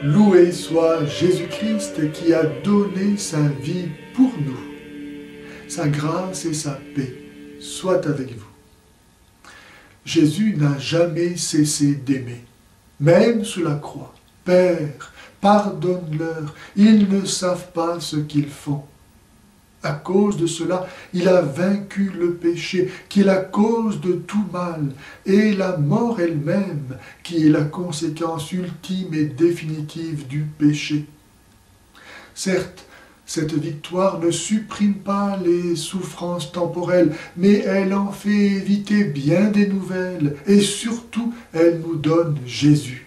Loué soit Jésus-Christ qui a donné sa vie pour nous. Sa grâce et sa paix soient avec vous. Jésus n'a jamais cessé d'aimer, même sous la croix. Père, pardonne-leur, ils ne savent pas ce qu'ils font. À cause de cela, il a vaincu le péché, qui est la cause de tout mal, et la mort elle-même, qui est la conséquence ultime et définitive du péché. Certes, cette victoire ne supprime pas les souffrances temporelles, mais elle en fait éviter bien des nouvelles, et surtout, elle nous donne Jésus,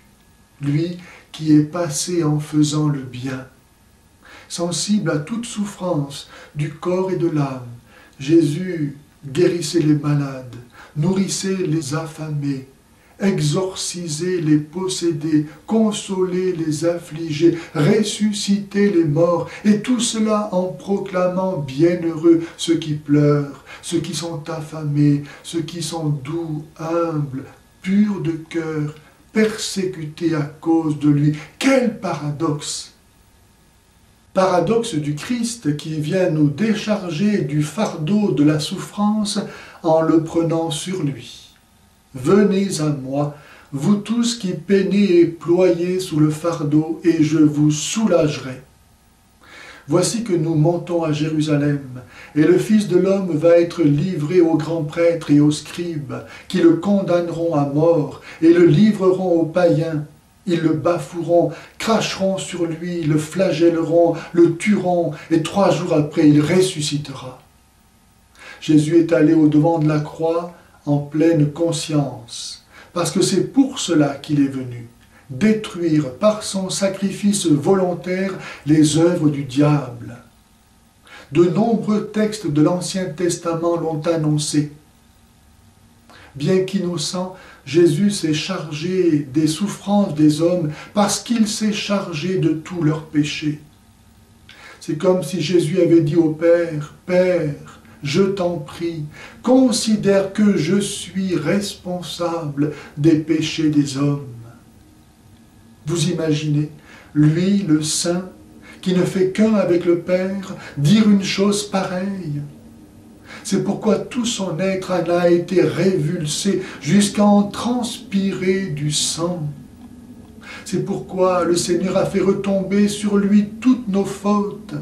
lui qui est passé en faisant le bien. Sensible à toute souffrance du corps et de l'âme, Jésus guérissait les malades, nourrissait les affamés, exorcisait les possédés, consolait les affligés, ressuscitait les morts, et tout cela en proclamant bienheureux ceux qui pleurent, ceux qui sont affamés, ceux qui sont doux, humbles, purs de cœur, persécutés à cause de lui. Quel paradoxe! Paradoxe du Christ qui vient nous décharger du fardeau de la souffrance en le prenant sur lui. Venez à moi, vous tous qui peinez et ployez sous le fardeau, et je vous soulagerai. Voici que nous montons à Jérusalem, et le Fils de l'homme va être livré aux grands prêtres et aux scribes, qui le condamneront à mort, et le livreront aux païens. Ils le bafoueront, cracheront sur lui, le flagelleront, le tueront, et 3 jours après, il ressuscitera. Jésus est allé au-devant de la croix en pleine conscience, parce que c'est pour cela qu'il est venu, détruire par son sacrifice volontaire les œuvres du diable. De nombreux textes de l'Ancien Testament l'ont annoncé. Bien qu'innocent, Jésus s'est chargé des souffrances des hommes parce qu'il s'est chargé de tous leurs péchés. C'est comme si Jésus avait dit au Père, « Père, je t'en prie, considère que je suis responsable des péchés des hommes. » Vous imaginez, lui, le Saint, qui ne fait qu'un avec le Père, dire une chose pareille? C'est pourquoi tout son être en a été révulsé jusqu'à en transpirer du sang. C'est pourquoi le Seigneur a fait retomber sur lui toutes nos fautes.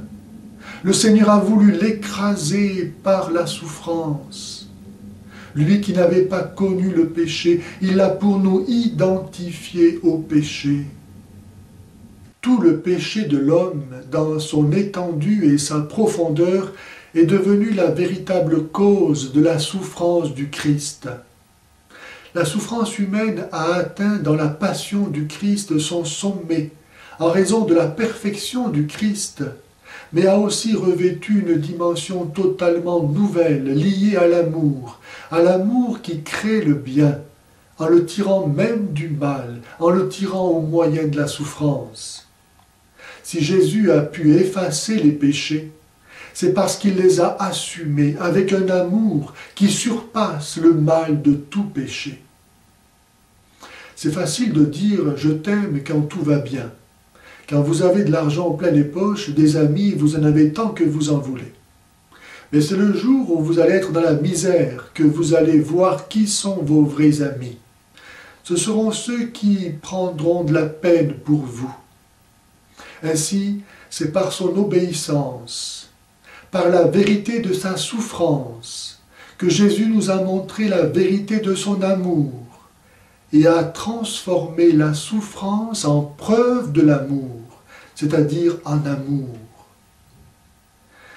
Le Seigneur a voulu l'écraser par la souffrance. Lui qui n'avait pas connu le péché, il l'a pour nous identifié au péché. Tout le péché de l'homme, dans son étendue et sa profondeur, est devenu la véritable cause de la souffrance du Christ. La souffrance humaine a atteint dans la passion du Christ son sommet, en raison de la perfection du Christ, mais a aussi revêtu une dimension totalement nouvelle, liée à l'amour qui crée le bien, en le tirant même du mal, en le tirant au moyen de la souffrance. Si Jésus a pu effacer les péchés, c'est parce qu'il les a assumés avec un amour qui surpasse le mal de tout péché. C'est facile de dire « je t'aime » quand tout va bien. Quand vous avez de l'argent plein les poches, des amis, vous en avez tant que vous en voulez. Mais c'est le jour où vous allez être dans la misère que vous allez voir qui sont vos vrais amis. Ce seront ceux qui prendront de la peine pour vous. Ainsi, c'est par son obéissance, par la vérité de sa souffrance, que Jésus nous a montré la vérité de son amour et a transformé la souffrance en preuve de l'amour, c'est-à-dire en amour.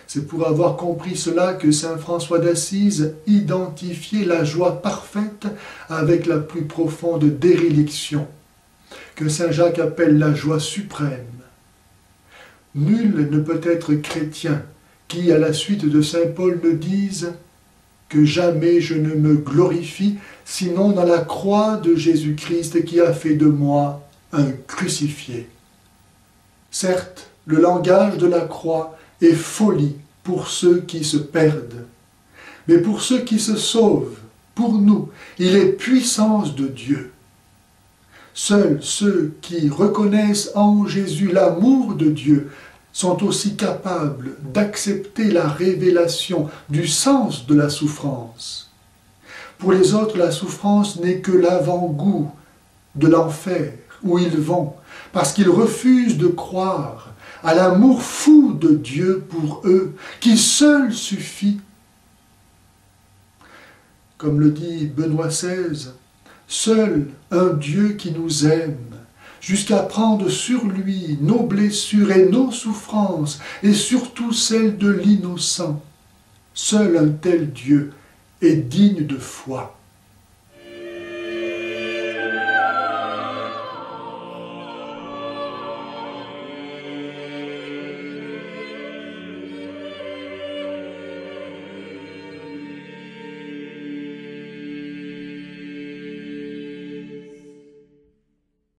C'est pour avoir compris cela que saint François d'Assise identifiait la joie parfaite avec la plus profonde déréliction, que saint Jacques appelle la joie suprême. Nul ne peut être chrétien qui, à la suite de saint Paul, me dise que jamais je ne me glorifie, sinon dans la croix de Jésus-Christ qui a fait de moi un crucifié. Certes, le langage de la croix est folie pour ceux qui se perdent, mais pour ceux qui se sauvent, pour nous, il est puissance de Dieu. Seuls ceux qui reconnaissent en Jésus l'amour de Dieu sont aussi capables d'accepter la révélation du sens de la souffrance. Pour les autres, la souffrance n'est que l'avant-goût de l'enfer où ils vont, parce qu'ils refusent de croire à l'amour fou de Dieu pour eux, qui seul suffit. Comme le dit Benoît XVI, seul un Dieu qui nous aime, jusqu'à prendre sur lui nos blessures et nos souffrances, et surtout celles de l'innocent. Seul un tel Dieu est digne de foi.